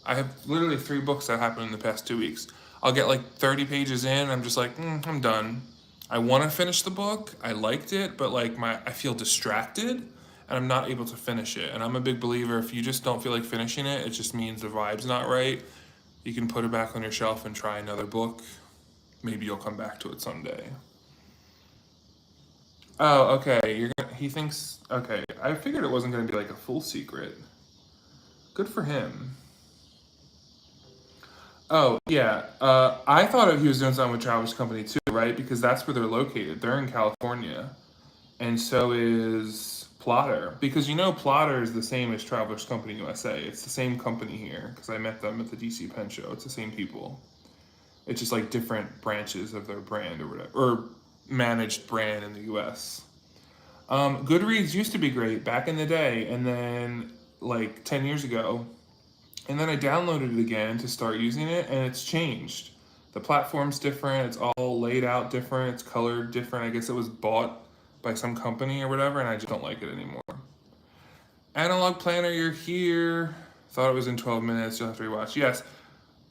Speaker 1: I have literally 3 books that happened in the past 2 weeks. I'll get like 30 pages in. I'm just like, I'm done. I want to finish the book. I liked it, but like I feel distracted, and I'm not able to finish it. And I'm a big believer, if you just don't feel like finishing it, it just means the vibe's not right. You can put it back on your shelf and try another book. Maybe you'll come back to it someday. Oh, okay. He thinks. Okay, I figured it wasn't gonna be like a full secret. Good for him. Oh yeah. I thought he was doing something with Travis Company too, right? Because that's where they're located. They're in California, and so is Plotter. Because Plotter is the same as Travelers Company USA. It's the same company here. Because I met them at the DC Pen Show. It's the same people. It's just like different branches of their brand or whatever, or managed brand in the U.S. Goodreads used to be great back in the day, and then like 10 years ago, and then I downloaded it again to start using it, and it's changed. The platform's different, it's all laid out different, it's colored different. I guess it was bought by some company or whatever, and I just don't like it anymore. Analog Planner, you're here. Thought it was in 12 minutes, you'll have to rewatch. Yes,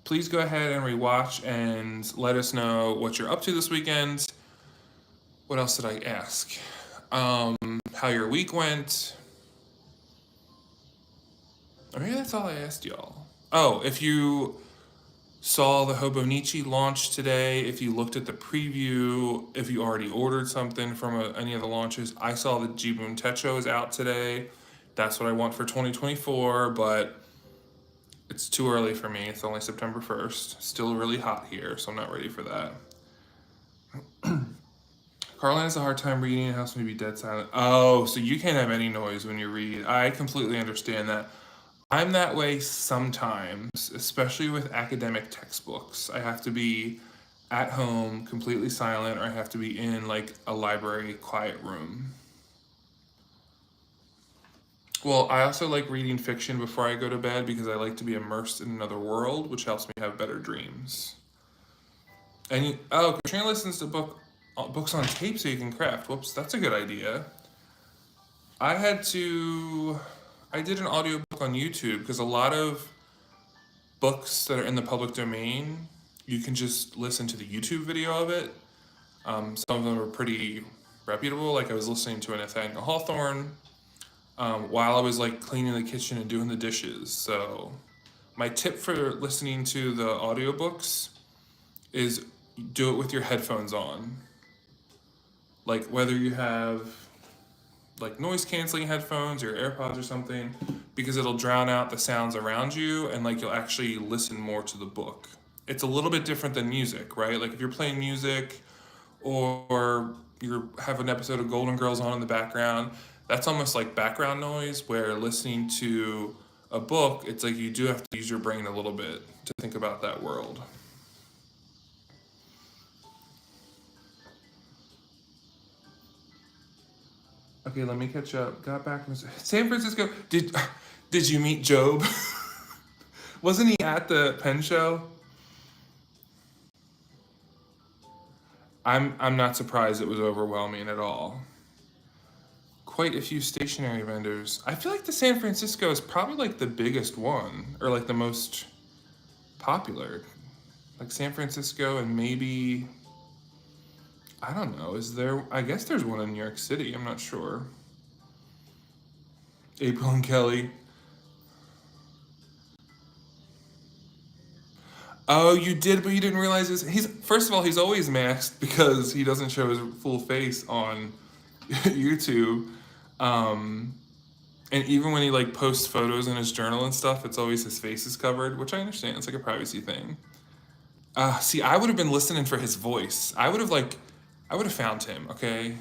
Speaker 1: please go ahead and rewatch and let us know what you're up to this weekend. What else did I ask? How your week went. I mean, that's all I asked y'all. Oh, if you saw the Hobonichi launch today, if you looked at the preview, if you already ordered something from any of the launches, I saw the Jibun Techo is out today. That's what I want for 2024, but it's too early for me. It's only September 1st. Still really hot here, so I'm not ready for that. Carlin has a hard time reading and has to be dead silent. Oh, so you can't have any noise when you read. I completely understand that. I'm that way sometimes, especially with academic textbooks. I have to be at home, completely silent, or I have to be in like a library quiet room. Well, I also like reading fiction before I go to bed because I like to be immersed in another world, which helps me have better dreams. And Katrina listens to books on tape so you can craft. Whoops, that's a good idea. I had to. I did an audiobook on YouTube because a lot of books that are in the public domain, you can just listen to the YouTube video of it. Some of them are pretty reputable. Like I was listening to a Nathaniel Hawthorne while I was like cleaning the kitchen and doing the dishes. So my tip for listening to the audiobooks is do it with your headphones on. Like whether you have like noise canceling headphones or AirPods or something, because it'll drown out the sounds around you and like you'll actually listen more to the book. It's a little bit different than music, right? Like if you're playing music or you have an episode of Golden Girls on in the background, that's almost like background noise, where listening to a book, it's like you do have to use your brain a little bit to think about that world. Okay, let me catch up. Got back from San Francisco. Did you meet Job? Wasn't he at the Penn show? I'm not surprised it was overwhelming at all. Quite a few stationary vendors. I feel like the San Francisco is probably like the biggest one, or like the most popular. Like San Francisco and maybe, I don't know, is there, I guess there's one in New York City, I'm not sure. April and Kelly. Oh, you did, but you didn't realize this. He's first of all, he's always masked because he doesn't show his full face on YouTube. Um, and even when he like posts photos in his journal and stuff, it's always his face is covered, which I understand. It's like a privacy thing. See, I would have been listening for his voice. I would have found him. Okay,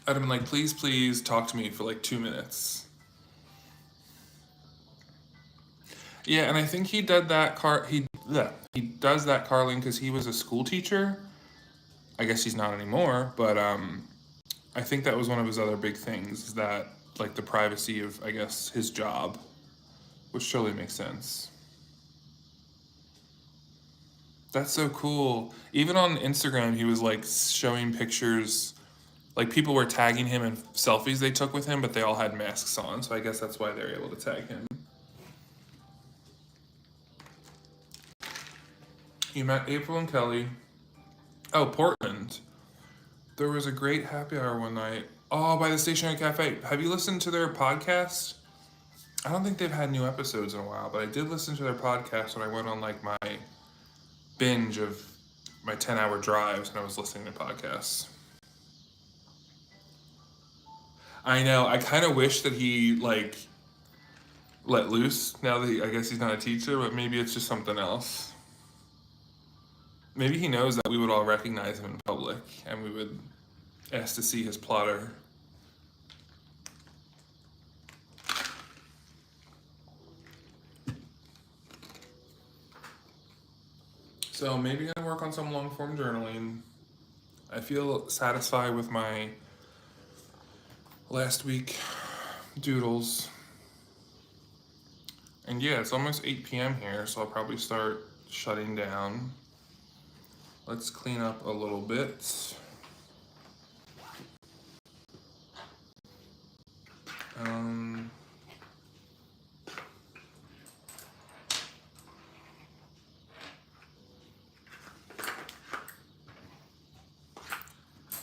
Speaker 1: I'd have been like, please, please talk to me for like 2 minutes. Yeah, and I think he did that he does that, Carlin, because he was a school teacher. I guess he's not anymore, but I think that was one of his other big things, is that like the privacy of, I guess, his job, which totally makes sense. That's so cool. Even on Instagram, he was like showing pictures, like people were tagging him in selfies they took with him, but they all had masks on, so I guess that's why they're able to tag him. You met April and Kelly. Oh, Portland. There was a great happy hour one night. Oh, by the Stationary Cafe. Have you listened to their podcast? I don't think they've had new episodes in a while, but I did listen to their podcast when I went on like my binge of my 10-hour drives and I was listening to podcasts. I know. I kind of wish that he like let loose now that I guess he's not a teacher, but maybe it's just something else. Maybe he knows that we would all recognize him in public and we would ask to see his plotter. So maybe I work on some long form journaling. I feel satisfied with my last week doodles. And yeah, it's almost 8 p.m. here, so I'll probably start shutting down. Let's clean up a little bit.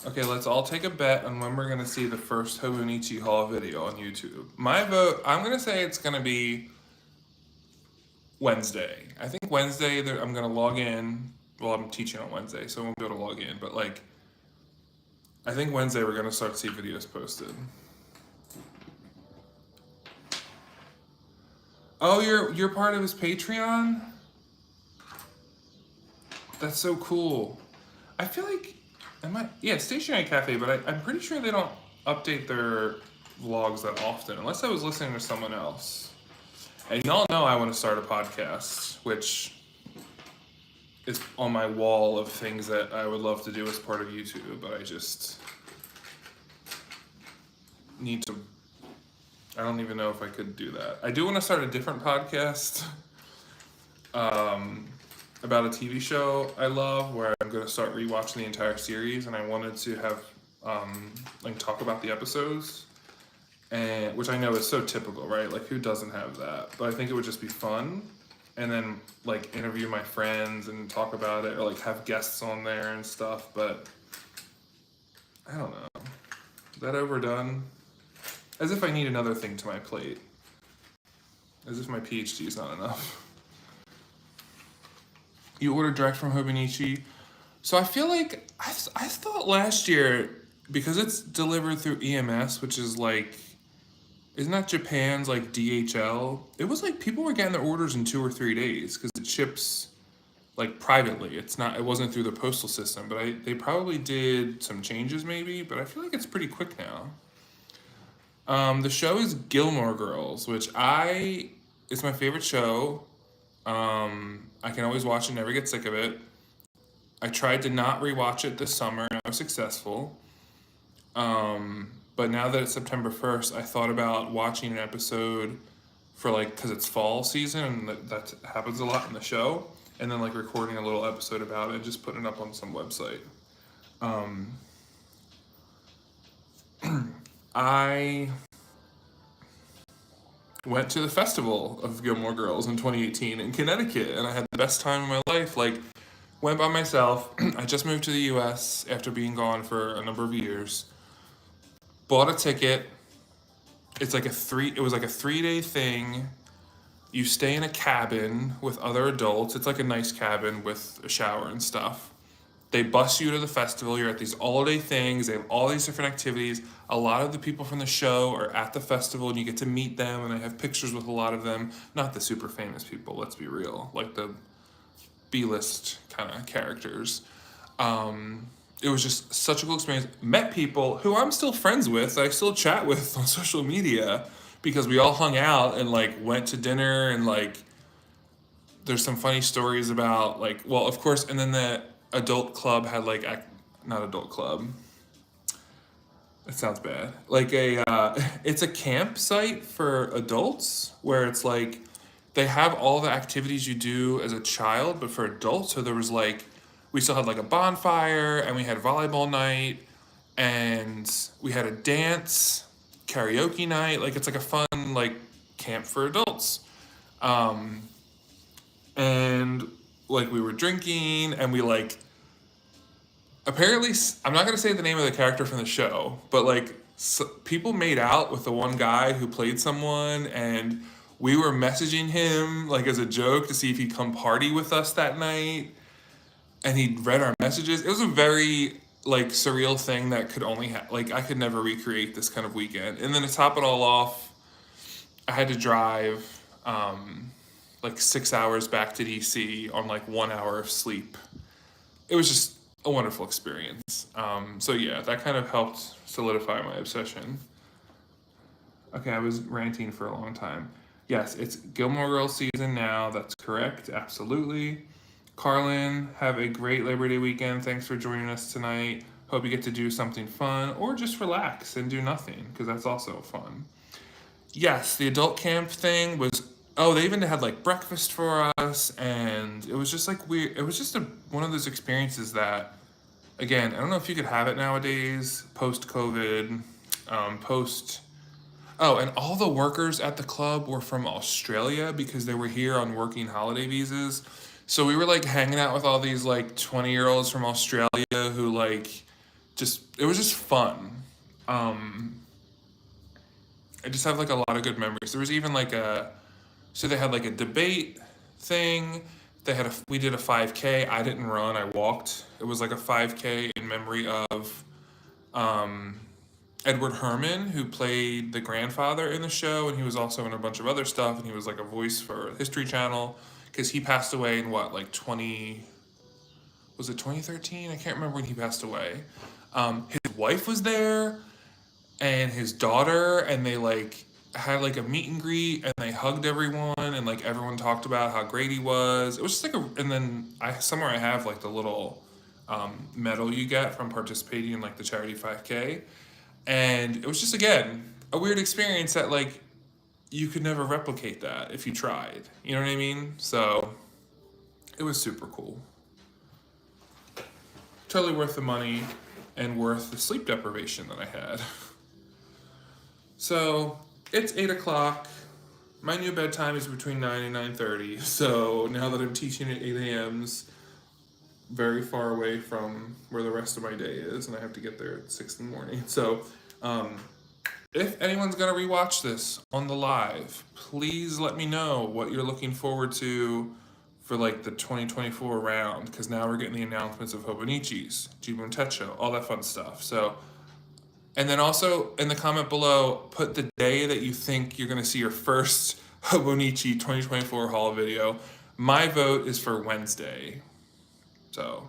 Speaker 1: Okay, let's all take a bet on when we're gonna see the first Hobonichi Hall video on YouTube. My vote, I'm gonna say it's gonna be Wednesday. I think Wednesday I'm gonna log in. Well, I'm teaching on Wednesday, so I won't be able to log in, but like I think Wednesday we're gonna start to see videos posted. Oh, you're part of his Patreon? That's so cool. I feel like yeah, Stationary Cafe, but I'm pretty sure they don't update their vlogs that often, unless I was listening to someone else. And y'all know I want to start a podcast, which is on my wall of things that I would love to do as part of YouTube, but I just need to. I don't even know if I could do that. I do want to start a different podcast about a TV show I love, where I'm going to start rewatching the entire series, and I wanted to have like talk about the episodes, and which I know is so typical, right? Like, who doesn't have that? But I think it would just be fun, and then like interview my friends and talk about it, or like have guests on there and stuff. But I don't know. Is that overdone? As if I need another thing to my plate. As if my PhD is not enough. You order direct from Hobonichi. So I feel like I thought last year, because it's delivered through EMS, which is like, isn't that Japan's like DHL? It was like people were getting their orders in 2 or 3 days because it ships like privately. It wasn't through the postal system, but they probably did some changes maybe, but I feel like it's pretty quick now. The show is Gilmore Girls, which it's my favorite show. I can always watch it, never get sick of it. I tried to not rewatch it this summer, and I was successful. But now that it's September 1st, I thought about watching an episode for like, because it's fall season, and that happens a lot in the show, and then like recording a little episode about it and just putting it up on some website. I went to the festival of Gilmore Girls in 2018 in Connecticut, and I had the best time of my life. Like, went by myself. I just moved to the US after being gone for a number of years. Bought a ticket. It was like a 3-day thing. You stay in a cabin with other adults. It's like a nice cabin with a shower and stuff. They bus you to the festival. You're at these all-day things. They have all these different activities. A lot of the people from the show are at the festival, and you get to meet them, and I have pictures with a lot of them. Not the super famous people, let's be real. Like the B-list kind of characters. It was just such a cool experience. Met people who I'm still friends with, that I still chat with on social media, because we all hung out and like went to dinner, and like there's some funny stories about like, well, of course, and then the adult club had like, not adult club. It sounds bad. Like it's a campsite for adults where it's like they have all the activities you do as a child, but for adults. So there was like, we still had like a bonfire, and we had volleyball night, and we had a dance karaoke night. Like, it's like a fun like camp for adults. And like we were drinking, and we like, apparently, I'm not gonna say the name of the character from the show, but like people made out with the one guy who played someone, and we were messaging him like as a joke to see if he'd come party with us that night, and he read our messages. It was a very like surreal thing that could only like, I could never recreate this kind of weekend. And then to top it all off, I had to drive like 6 hours back to DC on like 1 hour of sleep. It was just a wonderful experience. So yeah, that kind of helped solidify my obsession. Okay, I was ranting for a long time. Yes, it's Gilmore Girls season now. That's correct. Absolutely. Carlin, have a great Labor Day weekend. Thanks for joining us tonight. Hope you get to do something fun, or just relax and do nothing, because that's also fun. Yes, the adult camp thing was, they even had like breakfast for us, and it was just like weird. It was just one of those experiences that, again, I don't know if you could have it nowadays, post-COVID, and all the workers at the club were from Australia because they were here on working holiday visas. So we were like hanging out with all these like 20-year-olds from Australia who like it was just fun. I just have like a lot of good memories. There was even like so they had like a debate thing. We did a 5K. I didn't run, I walked. It was like a 5K in memory of Edward Herman, who played the grandfather in the show, and he was also in a bunch of other stuff, and he was like a voice for History Channel, because he passed away in what, like 20, was it 2013? I can't remember when he passed away. His wife was there, and his daughter, and they like had like a meet and greet, and they hugged everyone, and like everyone talked about how great he was. It was just like a, and then I have like the little medal you get from participating in like the charity 5K, and it was just again a weird experience that like you could never replicate that if you tried. You know what I mean? So it was super cool. Totally worth the money and worth the sleep deprivation that I had. So it's 8 o'clock. My new bedtime is between 9 and 9:30. So now that I'm teaching at 8 a.m.'s very far away from where the rest of my day is, and I have to get there at 6 in the morning. So if anyone's gonna rewatch this on the live, please let me know what you're looking forward to for like the 2024 round, because now we're getting the announcements of Hobonichis, Jibun Techo, all that fun stuff. So, and then also in the comment below, put the day that you think you're gonna see your first Hobonichi 2024 haul video. My vote is for Wednesday. So,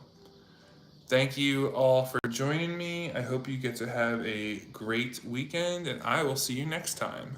Speaker 1: thank you all for joining me. I hope you get to have a great weekend, and I will see you next time.